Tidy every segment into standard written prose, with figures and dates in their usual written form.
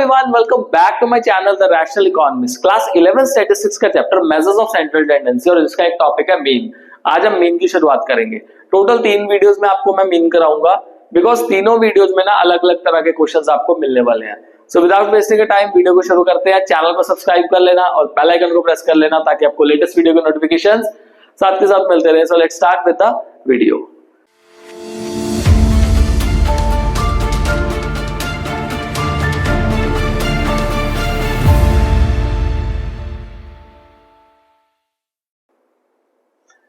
everyone, welcome back to my channel The Rational Economist। Class 11 statistics का chapter measures of central tendency और इसका एक topic है mean. आज हम मीन की शुरुआत करेंगे। टोटल 3 वीडियोस में आपको मैं मीन कराऊंगा बिकॉज तीनों वीडियोस में ना अलग अलग तरह के क्वेश्चंस आपको मिलने वाले हैं। So without wasting time video को शुरू करते हैं। चैनल को सब्सक्राइब कर लेना और बेल आइकन को प्रेस कर लेना ताकि आपको लेटेस्ट वीडियो के नोटिफिकेशंस साथ के साथ मिलते रहे। So let's start with the video.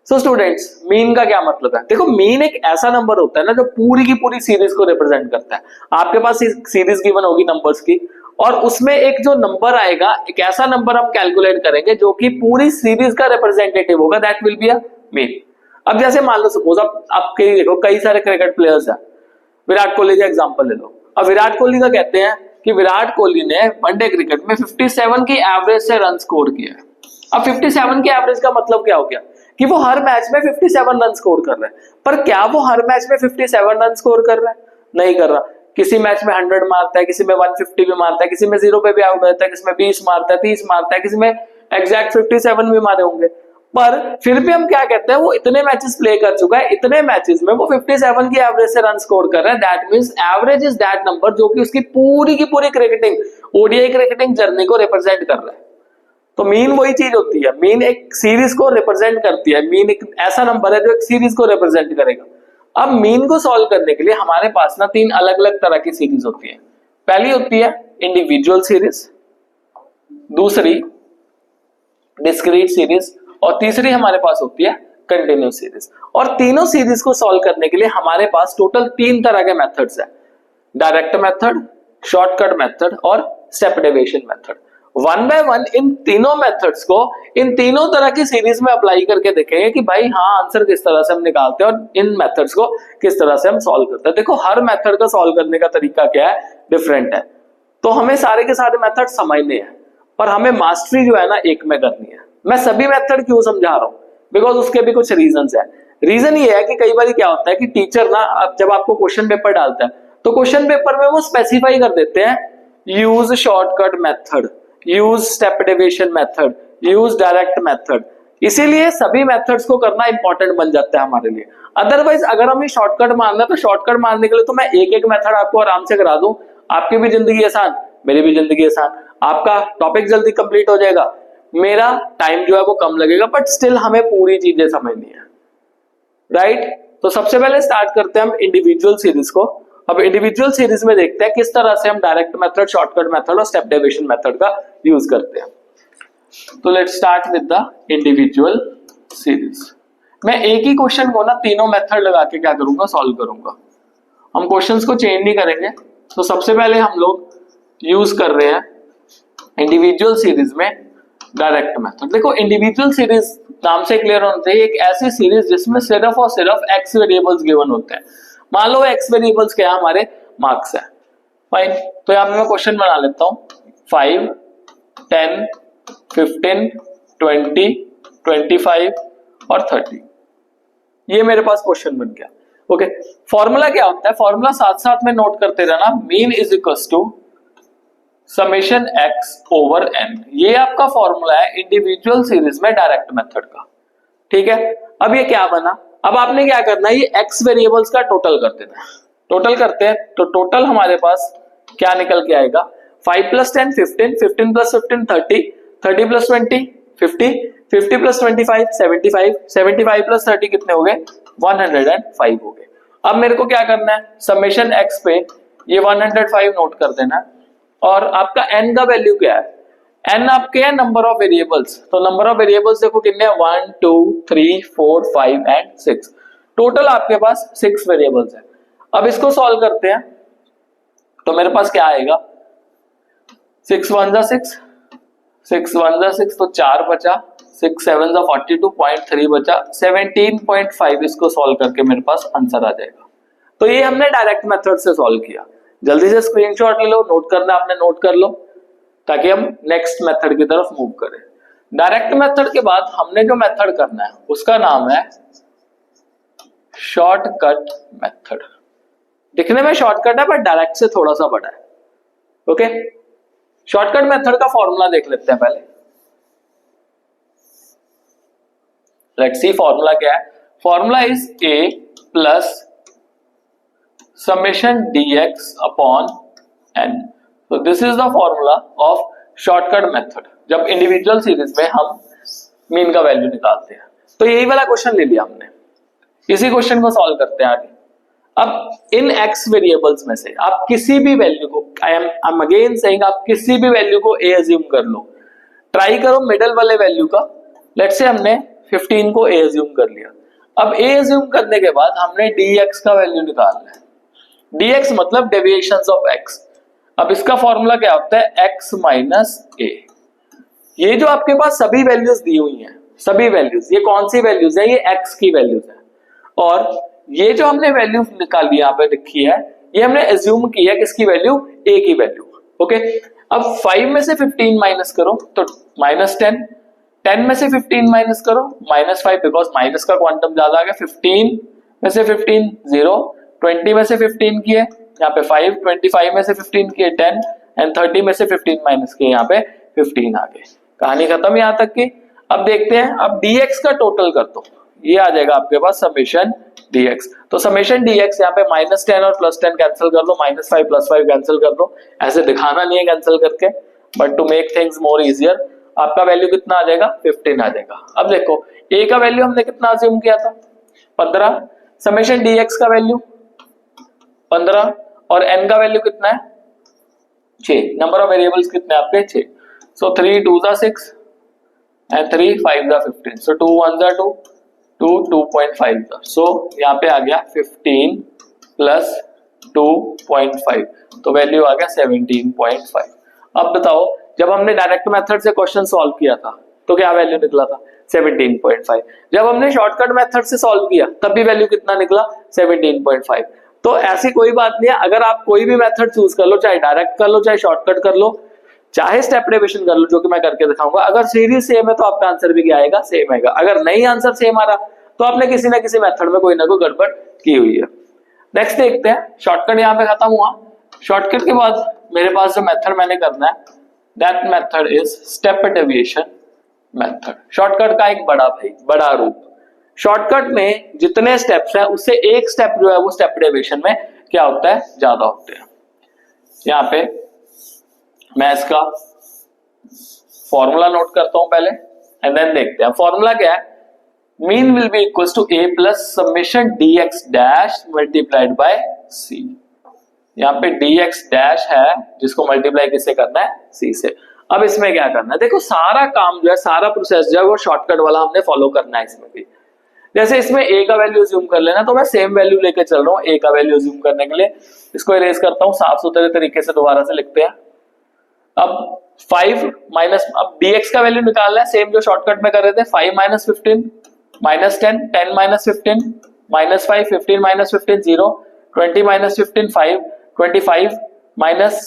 तो स्टूडेंट्स, मीन का क्या मतलब है? देखो, मीन एक ऐसा नंबर होता है ना जो पूरी की पूरी सीरीज को रिप्रेजेंट करता है। आपके पास सीरीज गिवन होगी नंबर्स की और उसमें एक जो नंबर आएगा, एक ऐसा नंबर हम कैलकुलेट करेंगे जो कि पूरी सीरीज का रिप्रेजेंटेटिव होगा। That will be a mean. अब जैसे मान लो सपोज आप देखो कई सारे क्रिकेट प्लेयर्स हैं। विराट कोहली का एग्जांपल ले लो। अब विराट कोहली का कहते हैं कि विराट कोहली ने वनडे क्रिकेट में 57 की एवरेज से रन स्कोर किया है। अब 57 की एवरेज का मतलब क्या हो गया कि वो हर मैच में 57 रन स्कोर कर रहा है। पर क्या वो हर मैच में 57 रन स्कोर कर रहा है? नहीं कर रहा। किसी मैच में 100 मारता है, किसी में 150 भी मारता है, किसी में 0 पे भी आउट रहता है, किसी में 20 मारता है, 30 मारता है, किसी में एग्जैक्ट 57 भी मारे होंगे। पर फिर भी हम क्या कहते हैं, वो इतने मैचेस प्ले कर चुका है, इतने मैचेस में वो 57 की एवरेज से रन स्कोर कर रहा है। That means average is that number जो कि उसकी पूरी की पूरी क्रिकेटिंग, ओडीआई क्रिकेटिंग जर्नी को रिप्रेजेंट कर रहा है। तो मीन वही चीज होती है। मीन एक सीरीज को रिप्रेजेंट करती है। मीन एक ऐसा नंबर है जो एक सीरीज को रिप्रेजेंट करेगा। अब मीन को सॉल्व करने के लिए हमारे पास ना 3 अलग अलग तरह की सीरीज होती है। पहली होती है इंडिविजुअल सीरीज, दूसरी डिस्क्रीट सीरीज और तीसरी हमारे पास होती है कंटिन्यूअस सीरीज। और तीनों सीरीज को सॉल्व करने के लिए हमारे पास टोटल 3 तरह के मेथड्स है। डायरेक्ट मेथड, शॉर्टकट मेथड और step deviation method. One by one in तीनों मेथड्स को इन तीनों तरह की सीरीज में अप्लाई करके देखेंगे कि भाई हाँ, आंसर किस तरह से हम निकालते हैं और इन मेथड्स को किस तरह से हम सॉल्व करते हैं। देखो, हर मेथड का सॉल्व करने का तरीका क्या है, डिफरेंट है। तो हमें सारे के सारे मेथड समझने हैं पर हमें मास्टरी जो है ना एक में करनी है। मैं सभी मेथड क्यों समझा रहा हूँ? बिकॉज उसके भी कुछ रीजंस है। रीजन ये है कि कई बार क्या होता है कि टीचर ना जब आपको क्वेश्चन पेपर डालता है तो क्वेश्चन पेपर में वो स्पेसिफाई कर देते हैं use shortcut method, use step deviation method, use direct method. इसीलिए सभी मेथड्स को करना इंपॉर्टेंट बन जाता है हमारे लिए। अदरवाइज अगर हमें शॉर्टकट मारना है तो शॉर्टकट मारने के लिए तो मैं एक एक मेथड आपको आराम से करा दूं, आपकी भी जिंदगी आसान, मेरी भी जिंदगी आसान, आपका टॉपिक जल्दी कंप्लीट हो जाएगा, मेरा टाइम जो है वो कम लगेगा, बट स्टिल हमें पूरी चीजें समझनी है। राइट? तो सबसे पहले स्टार्ट करते हैं हम इंडिविजुअल सीरीज को। अब इंडिविजुअल सीरीज में देखते हैं किस तरह से हम डायरेक्ट मेथड, शॉर्टकट मेथड और स्टेप डेविएशन मेथड का यूज करते हैं। तो let's start with the individual series. मैं एक ही क्वेश्चन को ना तीनों मेथड लगा के क्या करूंगा, सॉल्व करूंगा। हम क्वेश्चंस को चेंज नहीं करेंगे। तो सबसे पहले हम लोग यूज कर रहे हैं इंडिविजुअल सीरीज में डायरेक्ट मेथड। देखो, इंडिविजुअल सीरीज नाम से क्लियर होना चाहिए, एक ऐसी सीरीज जिसमें सिर्फ और सिर्फ एक्स वेरिएबल्स गिवन होते हैं। मान लो एक्स वेरिएबल्स क्या है, हमारे मार्क्स है। फाइन, तो यहां पे मैं क्वेश्चन बना लेता हूं 5, 10, 15, 20, 25 और 30। ये मेरे पास क्वेश्चन बन गया। ओके, फॉर्मूला क्या होता है? फॉर्मूला साथ साथ में नोट करते रहना। Mean is equals to summation X over N. ये आपका फॉर्मूला है इंडिविजुअल सीरीज में डायरेक्ट मेथड का। ठीक है, अब ये क्या बना? अब आपने क्या करना है, ये एक्स वेरिएबल्स का टोटल कर देना है। टोटल करते हैं तो टोटल हमारे पास क्या निकल के आएगा, 5 + 10 15, 15 + 15 30, 30 + 20 50, 50 + 25 75, 75 + 30 कितने हो गए, 105 हो गए। अब मेरे को क्या करना है, समेशन एक्स पे ये 105 नोट कर देना है। और आपका एन का वैल्यू क्या है? एन आपके है नंबर ऑफ वेरिएबल्स। तो नंबर ऑफ वेरिएबल्स देखो कितने हैं, 1 2 3 4 5 एंड 6। टोटल आपके पास 6 वेरिएबल्स है। अब इसको सॉल्व करते हैं तो मेरे पास क्या आएगा, 6 1 जा 6, 6 1 जा 6 तो 4 बचा, 6 7 जा 42.3 बचा, 17.5। इसको सॉल्व करके मेरे पास आंसर आ जाएगा। तो ये हमने डायरेक्ट मेथड से सॉल्व किया। जल्दी से स्क्रीनशॉट ले लो, नोट करना आपने नोट कर लो ताकि हम नेक्स्ट मेथड की तरफ मूव करें। डायरेक्ट मेथड के बाद हमने जो मेथड करना है उसका नाम है शॉर्टकट मेथड। दिखने में शॉर्टकट है पर डायरेक्ट से थोड़ा सा बड़ा है। ओके, शॉर्टकट मेथड का फॉर्मूला देख लेते हैं पहले। लेट्स सी फॉर्मूला क्या है। Formula is a plus summation dx upon n। तो this is the formula of shortcut method जब इंडिविजुअल सीरीज में हम मीन का वैल्यू निकालते हैं। तो यही वाला क्वेश्चन ले लिया हमने, इसी क्वेश्चन को सॉल्व करते हैं आगे। अब इन x वेरिएबल्स में से आप किसी भी वैल्यू को, आई एम अगेन सेइंग, आप किसी भी वैल्यू को a अज्यूम कर लो, ट्राई करो मिडिल वाले वैल्यू का। लेट्स से हमने 15 को a अज्यूम कर लिया। अब a अज्यूम करने के बाद हमने dx का वैल्यू निकालना है। dx मतलब डेविएशंस ऑफ x। अब इसका फॉर्मूला क्या होता है, x माइनस a। ये जो आपके पास सभी वैल्यूज दी हुई हैं, सभी वैल्यूज, ये कौन सी वैल्यूज है, ये x की वैल्यूज है। और ये जो हमने वैल्यू निकाली यहाँ पे लिखी है, ये हमने अज्यूम की है किसकी वैल्यू, a की वैल्यू। ओके, अब 5 में से 15 माइनस करो तो -10, 10 में से 15 माइनस करो -5, बिकॉज माइनस का क्वांटम ज्यादा आ गया। 15 में से 15 0, 20 में से 15 किए यहाँ पे 5, 25 में से 15 किए 10, एंड 30 में से 15 माइनस किए यहाँ पे 15 आ गए। कहानी खत्म यहाँ तक की। अब देखते हैं, अब dx का टोटल कर दो, ये आ जाएगा आपके पास समेशन dx। तो समेशन dx यहाँ पे -10 और +10 कैंसिल कर दो, -5 +5 कैंसिल कर दो। ऐसे दिखाना नहीं है कैंसिल करके, but to make things more easier आपका वैल्यू कितना आ जाएगा, 15 आ जाएगा। अब देखो a का वैल्यू हमने कितना अज्यूम किया था, 15। समेशन dx का वैल्यू 15 और n का वैल्यू कितना है, 6। नंबर ऑफ वेरिएबल्स कितने आपके, 6। सो 3 2 6 एंड 3 5 15। सो 2 1 2, 2 2.5। सो यहाँ पे आ गया 15 प्लस 2.5, तो वैल्यू आ गया 17.5। अब बताओ, जब हमने डायरेक्ट मेथड से क्वेश्चन सॉल्व किया था तो क्या वैल्यू निकला था, 17.5। जब हमने शॉर्टकट मेथड से सॉल्व किया तब भी वैल्यू कितना निकला, 17.5। तो ऐसी कोई बात नहीं है, अगर आप कोई भी मेथड चूज कर लो, चाहे डायरेक्ट कर लो, चाहे शॉर्टकट कर लो, चाहे स्टेप डेविएशन कर लो, जो कि मैं करके दिखाऊंगा। अगर सीरीज सेम है तो आपका आंसर भी क्या आएगा, सेम आएगा। अगर नहीं आंसर सेम आ रहा तो आपने किसी ना किसी मेथड में कोई ना कोई गड़बड़ की हुई है। नेक्स्ट देखते हैं, शॉर्टकट यहाँ पे खत्म हुआ। शॉर्टकट के बाद मेरे पास जो मेथड मैंने करना है, that method is step deviation method. Shortcut का एक बड़ा रूप। शॉर्टकट में जितने स्टेप्स हैं उससे एक स्टेप जो है वो स्टेप डेविएशन में क्या होता है, ज्यादा होते हैं। यहाँ पे मैं इसका फॉर्मूला नोट करता हूं पहले, एंड देन देखते हैं। फॉर्मूला क्या है, mean will be equals to a plus summation dx dash multiplied by c। यहाँ पे dx डैश है जिसको मल्टीप्लाई किससे करना है, c से। अब इसमें क्या करना है, देखो सारा काम जो है, सारा प्रोसेस जो है वो शॉर्टकट वाला हमने फॉलो करना है इसमें भी। जैसे इसमें a का वैल्यू अज्यूम कर लेना, तो मैं सेम वैल्यू लेके चल रहा हूँ a का वैल्यू अज्यूम करने के लिए। इसको इरेज करता हूँ, साफ सुथरे तरीके से दोबारा से लिखते हैं। अब 5 माइनस, अब dx का वैल्यू निकालना है, सेम जो शॉर्टकट में कर रहे थे। 5 minus 15 minus 10, 10 minus 15 minus 5, 15 minus 15 0, 20 minus 15 5, 25 minus,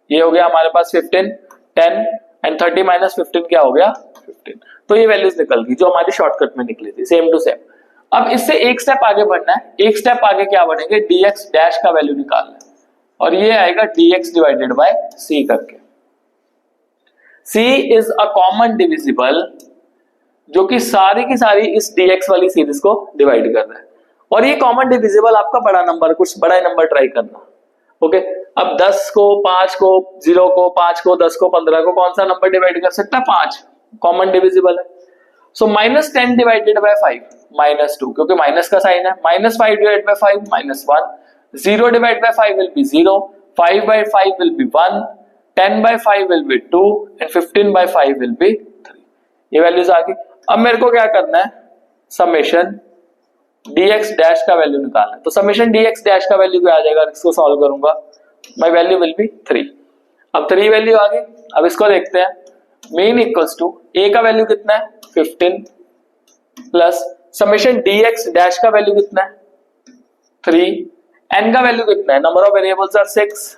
ये हो गया हमारे पास 15 10, एंड 30 माइनस 15 क्या हो गया, 15। तो ये वैल्यूज निकल गई जो हमारी शॉर्टकट में निकली थी, सेम टू सेम। अब इससे एक स्टेप आगे बढ़ना है। एक स्टेप आगे क्या बढ़ेंगे, dx डैश का वैल्यू निकालना है, और ये आएगा dx डिवाइडेड बाय c करके। c is a common divisible जो कि सारी की सारी इस dx वाली सीरीज को डिवाइड कर रहा है। और ये कॉमन डिविजिबल आपका बड़ा नंबर, कुछ बड़ा नंबर ट्राई करना। ओके, अब 10 को 5 को 0 को 5 को 10 को 15 को कौन सा नंबर डिवाइड कर सकता है, 5 कॉमन डिविजिबल है। सो -10 डिवाइडेड बाय 5 -2, क्योंकि माइनस का साइन है। -5 divided by 5 -1, 0 divided by 5 will be 0, 5 by 5 will be 1, 10 by 5 will be 2, and 15 by 5 will be 3। ये वैल्यूज आ गई। अब मेरे को क्या करना है, समेशन dx डैश का वैल्यू निकालना है। तो समेशन dx डैश का वैल्यू क्या आ जाएगा, इसको सॉल्व करूंगा, माय वैल्यू विल बी 3। अब 3 वैल्यू आ गई। अब इसको देखते हैं, मीन इक्वल्स टू a का वैल्यू कितना है, 15 प्लस समेशन dx डैश का वैल्यू कितना है, 3, n का वैल्यू कितना है, नंबर ऑफ वेरिएबल्स आर 6,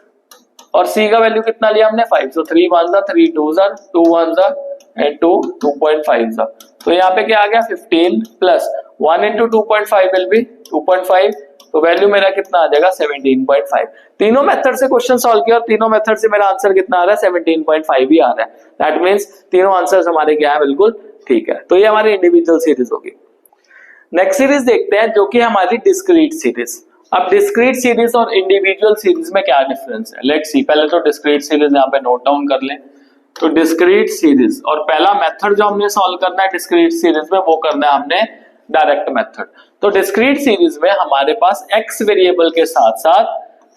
और c का वैल्यू कितना लिया हमने, 5। सो 3 1 3 2 2 1 एंड 2 2.5। तो यहाँ पे क्या आ गया, 15 प्लस 1 into 2.5 will be 2.5, तो वैल्यू मेरा कितना आ जाएगा 17.5। तीनों मेथड से क्वेश्चन सॉल्व किया और तीनों मेथड से मेरा आंसर कितना आ रहा है 17.5 ही आ रहा है। दैट मींस तीनों आंसर्स हमारे क्या है, बिल्कुल ठीक है। तो ये हमारी इंडिविजुअल सीरीज होगी। नेक्स्ट सीरीज देखते हैं जो कि हमारी डिस्क्रीट सीरीज। अब डिस्क्रीट सीरीज और इंडिविजुअल सीरीज में क्या डिफरेंस है, लेट्स सी। पहले तो डिस्क्रीट सीरीज यहाँ पे नोट डाउन कर लें। तो डिस्क्रीट सीरीज और पहला मेथड जो हमने सॉल्व करना है डिस्क्रीट सीरीज में, वो करना है हमने डायरेक्ट मेथड। तो डिस्क्रीट सीरीज में हमारे पास एक्स वेरिएबल के साथ साथ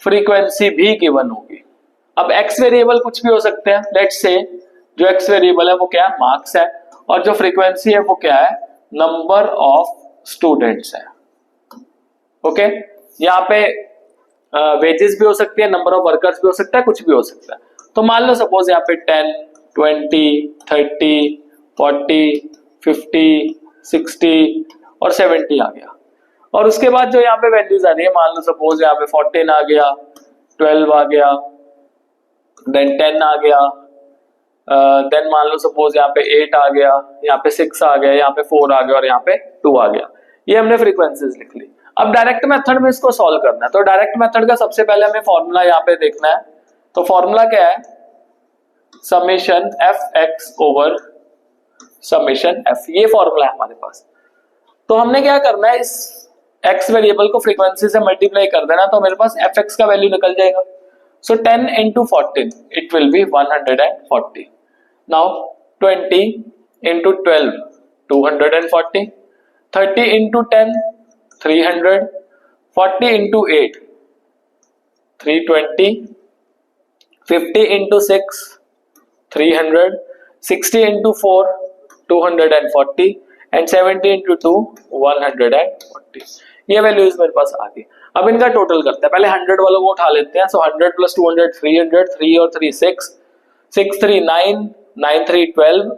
फ्रीक्वेंसी भी गिवन होगी। अब एक्स वेरिएबल कुछ भी हो सकते हैं। लेट्स से जो एक्स वेरिएबल है वो क्या है, मार्क्स है, और जो फ्रीक्वेंसी है वो क्या है, नंबर ऑफ स्टूडेंट्स है। ओके, यहाँ पे वेजेस भी हो सकती है, नंबर ऑफ वर्कर्स भी हो सकता है, कुछ भी हो सकता है। तो मान लो सपोज यहाँ पे 10, 20, 30, 40, 50, 60 और 70 आ गया। और उसके बाद जो यहाँ पे वैल्यूज आ रही है, मान लो सपोज यहाँ पे 14 आ गया, 12 आ गया, देन 10 आ गया, देन मान लो सपोज यहाँ पे 8 आ गया, यहाँ पे 6 आ गया, यहाँ पे 4 आ गया और यहाँ पे 2 आ गया। ये हमने फ्रीक्वेंसीज लिख ली। अब डायरेक्ट मेथड में इसको सॉल्व करना है। तो डायरेक्ट मेथड का सबसे पहले हमें फॉर्मूला यहाँ पे देखना है। तो फॉर्मूला क्या है, summation F x over summation F, ये फॉर्मूला है हमारे पास। तो हमने क्या करना है, इस एक्स वेरिएबल को फ्रीक्वेंसी से मल्टीप्लाई कर देना, तो मेरे पास एफ एक्स का वैल्यू निकल जाएगा। सो 10 into 14 it will be 140। Now 20 into 12 240, 30 into 10 300, 40 into 8 320, 50 into 6 300, 60 into 4 240 and 70 into 2 140। ये वैल्यूज मेरे पास आ गई। अब इनका टोटल करते हैं। पहले 100 वालों को उठा लेते हैं। सो 100 plus 200 300, 3 और 3 6, 6 3 9, 9 3 12,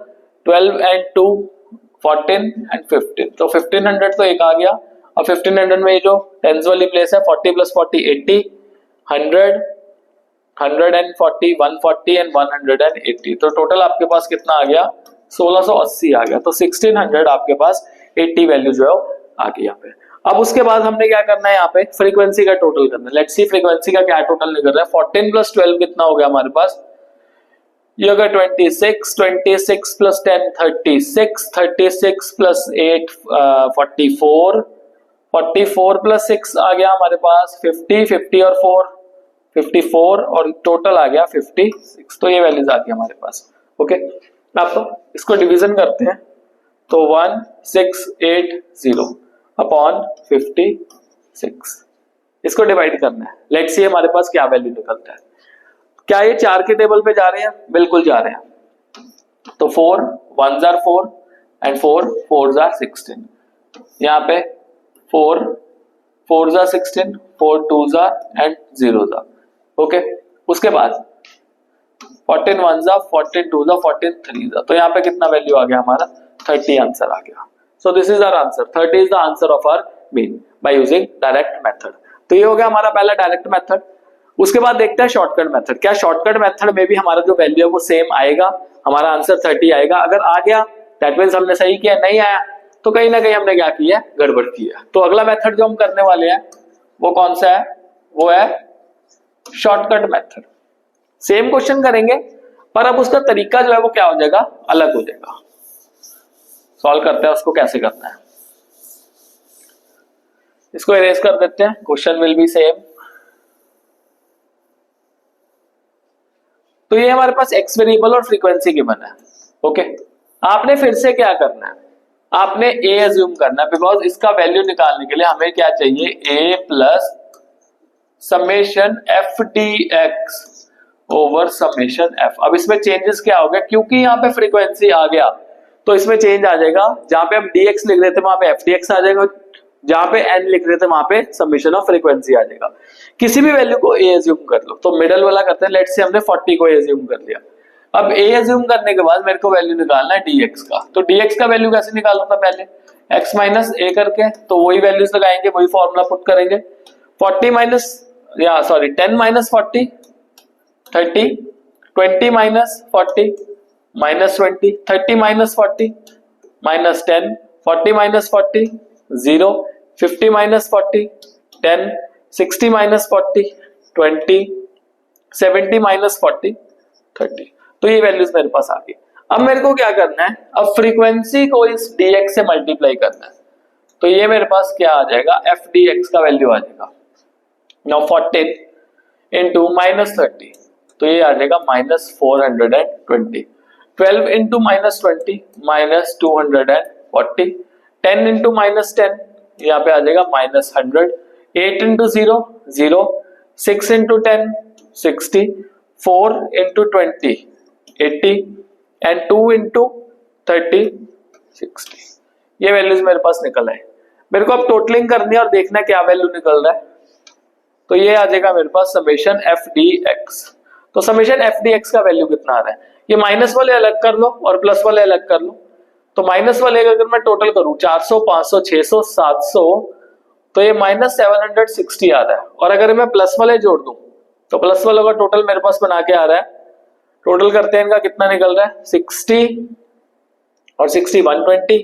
12 and 2 14 and 15। तो 1500 तो एक आ गया। और 1500 में ये जो टेंस वाली प्लेस है, 40 plus 40 80, 100, 140, 140 and 180। तो टोटल आपके पास कितना आ गया, 1680 आ गया। तो 1600 आपके पास 80 वैल्यू जो है आ गई यहाँ पे। अब उसके बाद हमने क्या करना है, यहाँ पे फ्रीक्वेंसी का टोटल करना है। लेट्स सी फ्रीक्वेंसी का क्या टोटल निकल रहा है। 14 plus 12 कितना हो गया हमारे पास, ये होगा 26, 26 plus 10 36, 36 plus 8 44, 44 plus 6 आ गया हमारे पास 50, 50 और 4 54 और टोटल आ गया 56। तो ये वैल्यूज आ गई हमारे पास। ओके, अब तो इसको डिवीजन करते हैं। तो 1680 अपॉन 56, इसको डिवाइड करना है। लेट्स सी हमारे पास क्या वैल्यू निकलता है। क्या ये 4 के टेबल पे जा रहे हैं, बिल्कुल जा रहे हैं। तो 4 1s are 4 and 4 4s are 16। यहाँ पे 4 4s are 16, 4 2s are and 0s are। Okay, उसके बाद 14 1s are 14 2s are 14 3s are। तो यहाँ पे कितना वैल्यू आ गया हमारा, 30 आंसर आ गया। So this is our answer. 30 is the answer of our mean by using direct method. तो ये हो गया हमारा पहला डायरेक्ट मेथड। उसके बाद देखते हैं शॉर्टकट मेथड। क्या शॉर्टकट मेथड में भी हमारा जो वैल्यू है वो सेम आएगा, हमारा आंसर 30 आएगा। अगर आ गया दैट मींस हमने सही किया, नहीं आया तो कहीं ना कहीं हमने क्या किया, गड़बड़ किया। तो अगला मेथड जो हम करने वाले हैं वो कौन सा है, वो है शॉर्टकट मेथड। सेम क्वेश्चन करेंगे पर अब उसका तरीका जो है वो क्या हो जाएगा, अलग हो जाएगा। सॉल्व करते हैं उसको कैसे करना है। इसको इरेज कर देते हैं, क्वेश्चन विल बी सेम। तो ये हमारे पास एक्स वेरिएबल और फ्रीक्वेंसी गिवन है। ओके, आपने फिर से क्या करना है, आपने ए अज्यूम करना है, बिकॉज इसका वैल्यू निकालने के लिए हमें क्या चाहिए, A plus summation F D X over summation F. अब इसमें चेंजेस क्या हो गया, क्योंकि यहाँ पे फ्रीक्वेंसी आ गया तो इसमें चेंज आ जाएगा। जहां पे हम dx लिख रहे थे वहां पे एफ डी एक्स आ जाएगा, जहां पे n लिख रहे थे वहां पे समेशन ऑफ फ्रीक्वेंसी आ जाएगा। किसी भी वैल्यू को a अज्यूम कर लो। तो मिडल वाला करते हैं। लेट्स से हमने 40 को a अज्यूम कर लिया। अब a अज्यूम करने के बाद मेरे को वैल्यू निकालना है dx का। तो dx का वैल्यू कैसे निकालना था, पहले x माइनस a करके, तो वही वैल्यूज लगाएंगे, वही फॉर्मूला पुट करेंगे। 40 minus 10 minus 40 30, 20 minus 40 minus 20, 30 minus 40 minus 10, 40 minus 40 0, 50 minus 40 10, 60 minus 40, 20, 70 minus 40, 30। तो ये वैल्यूज मेरे पास आ गई। अब मेरे को क्या करना है, अब फ्रीक्वेंसी को इस dx से मल्टीप्लाई करना है। तो ये मेरे पास क्या आ जाएगा, f dx का वैल्यू आ जाएगा। नाउ 14 इंटू माइनस 30, तो ये आ जाएगा minus 420। 12 into minus 20 minus 240। 10 into minus 10 यहाँ पे आ जाएगा minus 100। 8 into 0 0, 6 into 10 60, 4 into 20 80 and 2 into 30 60। ये वैल्यूज मेरे पास निकल आए। मेरे को अब टोटलिंग करनी है और देखना है क्या वैल्यू निकल रहा है। तो ये आ जाएगा मेरे पास समेशन एफ डी एक्स। तो समेशन एफ डी एक्स का वैल्यू कितना आ रहा है, ये माइनस वाले अलग कर लो और प्लस वाले अलग कर लो। तो माइनस वाले अगर मैं टोटल करूं 400, 500, 600, 700, तो ये माइनस 760 आ रहा है। और अगर मैं प्लस वाले जोड़ दूं तो प्लस वालों का टोटल मेरे पास बना के आ रहा है। टोटल करते हैं इनका कितना निकल रहा है, 60 और 60 120,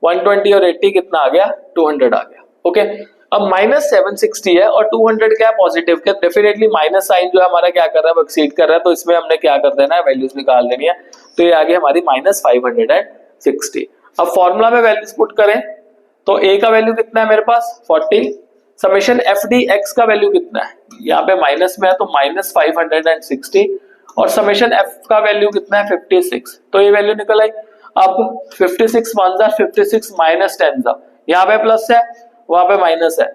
120 और 80 कितना आ गया, 200 आ गया। ओके, अब माइनस 760 है और 200 क्या पॉजिटिव के, डेफिनेटली माइनस साइन जो है हमारा क्या कर रहा है, वो एक्सीड कर रहा है। तो इसमें हमने क्या कर देना है, वैल्यूज निकाल देनी है। तो ये आ गई हमारी माइनस 560। अब फॉर्मूला में वैल्यूज पुट करें तो a का वैल्यू कितना है मेरे पास 40, समेशन एफ डी एक्स का वैल्यू कितना है, यहाँ पे माइनस में है तो माइनस 560, और समेशन f का वैल्यू कितना है 56। तो ये वैल्यू निकल आई। अब 56 1 जा 56 माइनस 10 जा, यहाँ पे प्लस है वहां पे माइनस है,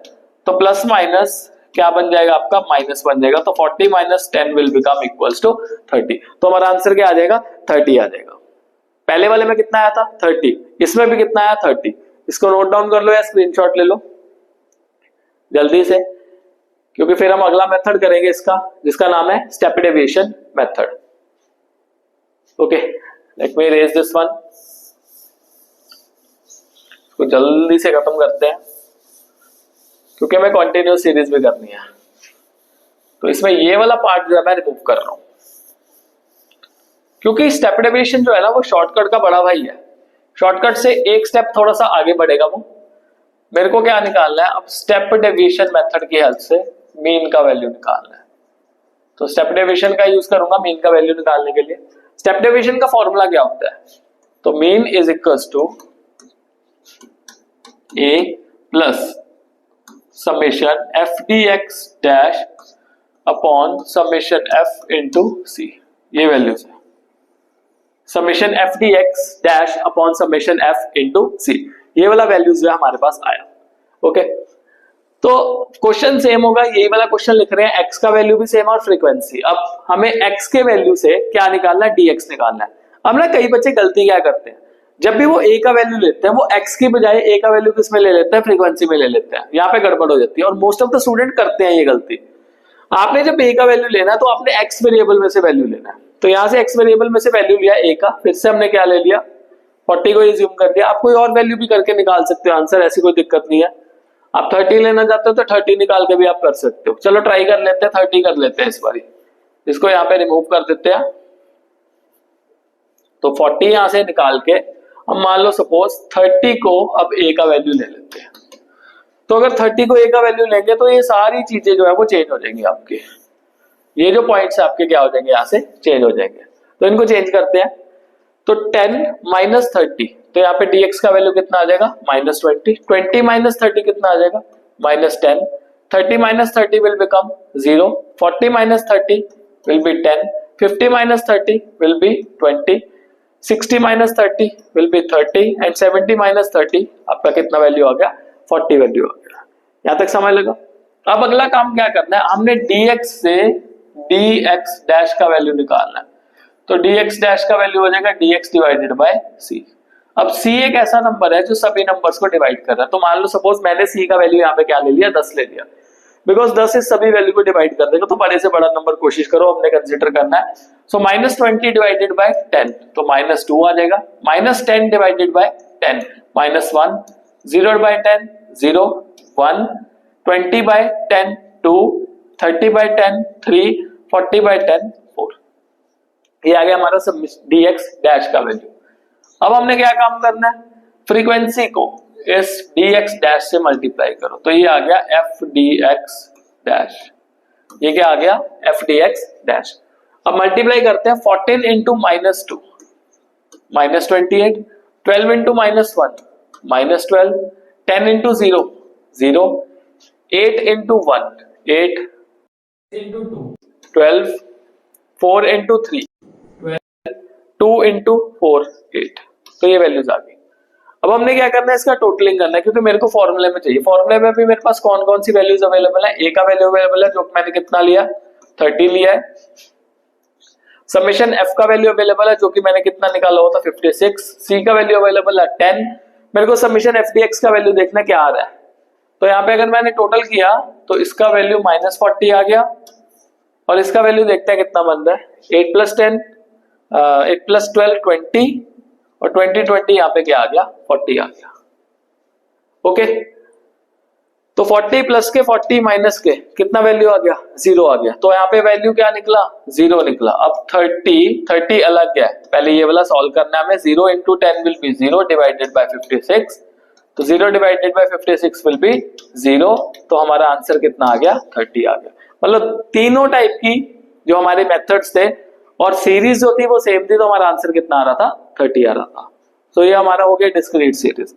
तो प्लस माइनस क्या बन जाएगा आपका, माइनस बन जाएगा। तो 40 minus 10 will become equals to 30। तो हमारा आंसर क्या आ जाएगा, 30 आ जाएगा। पहले वाले में कितना आया था 30, इसमें भी कितना आया 30। इसको नोट डाउन कर लो या स्क्रीनशॉट ले लो जल्दी से, क्योंकि फिर हम अगला मेथड करेंगे इसका, जिसका नाम है step deviation method. Okay, let me raise this one. इसको जल्दी से खत्म करते हैं क्योंकि हमें कंटिन्यूस सीरीज भी करनी है। तो इसमें ये वाला पार्ट जो है मैं रिमूव कर रहा हूं, क्योंकि स्टेप डेविएशन जो है ना वो शॉर्टकट का बड़ा भाई है। शॉर्टकट से एक स्टेप थोड़ा सा आगे बढ़ेगा वो। मेरे को क्या निकालना है, अब स्टेप डेविएशन मेथड की हेल्प से मीन का वैल्यू निकालना है। तो स्टेप डेविएशन का यूज करूंगा मीन का वैल्यू निकालने के लिए। स्टेप डेविएशन का फॉर्मूला क्या होता है, तो mean is equals to A plus summation F D X dash upon summation F into C. ये वैल्यूज है, summation F D X dash upon summation F into C. ये वाला वैल्यूज जो है हमारे पास आया। ओके, तो क्वेश्चन सेम होगा, यही वाला क्वेश्चन लिख रहे हैं, एक्स का वैल्यू भी सेम और फ्रीक्वेंसी। अब हमें एक्स के वैल्यू से क्या निकालना है, डीएक्स निकालना है। अब ना कई बच्चे गलती क्या करते हैं, जब भी वो ए का वैल्यू लेते हैं वो एक्स की बजाय ए का वैल्यू किस में ले लेते हैं, फ्रीक्वेंसी में ले लेते हैं। यहाँ पे गड़बड़ हो जाती है और मोस्ट ऑफ द स्टूडेंट करते हैं ये गलती। आपने जब ए का वैल्यू लेना है तो आपने एक्स वेरिएबल में से वैल्यू लेना है। तो यहाँ से एक्स वेरिएबल में से वैल्यू लिया ए का, फिर से हमने क्या ले लिया 40 को यूज कर दिया। आप कोई और वैल्यू भी करके निकाल सकते हो आंसर, ऐसी कोई दिक्कत नहीं है। आप 30 लेना चाहते हो तो 30 निकाल के भी आप कर सकते हो। चलो ट्राई कर लेते हैं, 30 कर लेते हैं इस बारी। इसको यहाँ पे रिमूव कर देते हैं। तो 40 यहां से निकाल के हम मान लो सपोज 30 को अब ए का वैल्यू ले लेते हैं। तो अगर 30 को ए का वैल्यू लेंगे तो ये सारी चीजें जो है वो चेंज हो जाएंगी आपके। ये जो पॉइंट्स आपके क्या हो जाएंगे, यहाँ से चेंज हो जाएंगे। तो इनको चेंज करते हैं। तो 10 माइनस 30, तो यहाँ पे dx का वैल्यू कितना आ जाएगा, माइनस 20। 20 माइनस 30 कितना आ जाएगा, minus 10। 30 minus 30 will become 0। 40 minus 30 will be 10। 50 minus 30 will be 20। 60 minus 30 will be 30 and 70 minus 30 आपका कितना वैल्यू आ गया, 40 वैल्यू आ गया। यहाँ तक समझ लगा। अब अगला काम क्या करना है, हमने dx से dx डैश का वैल्यू निकालना है। तो dx डैश का वैल्यू हो जाएगा dx डिवाइडेड बाय c। अब c एक ऐसा नंबर है जो सभी नंबर्स को डिवाइड कर रहा है। तो मान लो सपोज मैंने c का वैल्यू यहाँ पे क्या ले लिया, 10 ले लिया, बिकॉज 10 इस सभी वैल्यू को डिवाइड कर देगा। तो बड़े से बड़ा नंबर कोशिश करो हमने कंसिडर करना है। सो माइनस 20 डिवाइडेड बाय 10, तो माइनस 2 आ जाएगा। Minus 10 divided by 10, minus 1। 0 by 10 0, 1। 20 by 10 2, 30 by 10 3, 40 by 10 4। ये आ गया हमारा सब dx डैश का वैल्यू। अब हमने क्या काम करना है, फ्रीक्वेंसी को इस dx डैश से मल्टीप्लाई करो, तो ये आ गया f dx डैश। ये क्या आ गया? f dx dash. अब मल्टीप्लाई करते हैं 14 into -2 -28, 12 into -1 -12, 10 into 0 0, 8 into 1 8 into 2 12, 4 into 3 12, 2 into 4 8। तो ये वैल्यूज आ गई। अब हमने क्या करना है, इसका टोटलिंग करना है, क्योंकि मेरे को फॉर्मूले में चाहिए। फॉर्मूले में भी मेरे पास कौन कौन सी वैल्यूज अवेलेबल है? ए का वैल्यू अवेलेबल है जो मैंने कितना लिया 30 लिया है। समेशन एफ का वैल्यू अवेलेबल है जो कि मैंने कितना निकाला हुआ था 56। सी का वैल्यू अवेलेबल है 10। मेरे को समेशन एफ डी एक्स का वैल्यू देखना क्या आ रहा है, तो यहाँ पे अगर मैंने टोटल किया तो इसका वैल्यू -40 आ गया, और इसका वैल्यू देखते हैं कितना बन रहा है 8 + 10 8 + 12 20, और 20 20 यहाँ पे क्या आ गया 40 आ गया। ओके, तो 40 प्लस के 40 माइनस के कितना वैल्यू आ गया 0 आ गया। तो यहाँ पे वैल्यू क्या निकला 0 निकला। अब 30 अलग है, पहले ये वाला सॉल्व करना है हमें। 0 into 10 will be 0 divided by 56, तो 0 डिवाइडेड बाय 56 विल बी 0। तो हमारा आंसर कितना आ गया 30 आ गया। मतलब तीनों टाइप की जो हमारे मेथड्स थे और सीरीज जो थी वो सेम थी, तो हमारा आंसर कितना आ रहा था 30 आ रहा था। तो ये हमारा हो गया डिस्क्रीट सीरीज।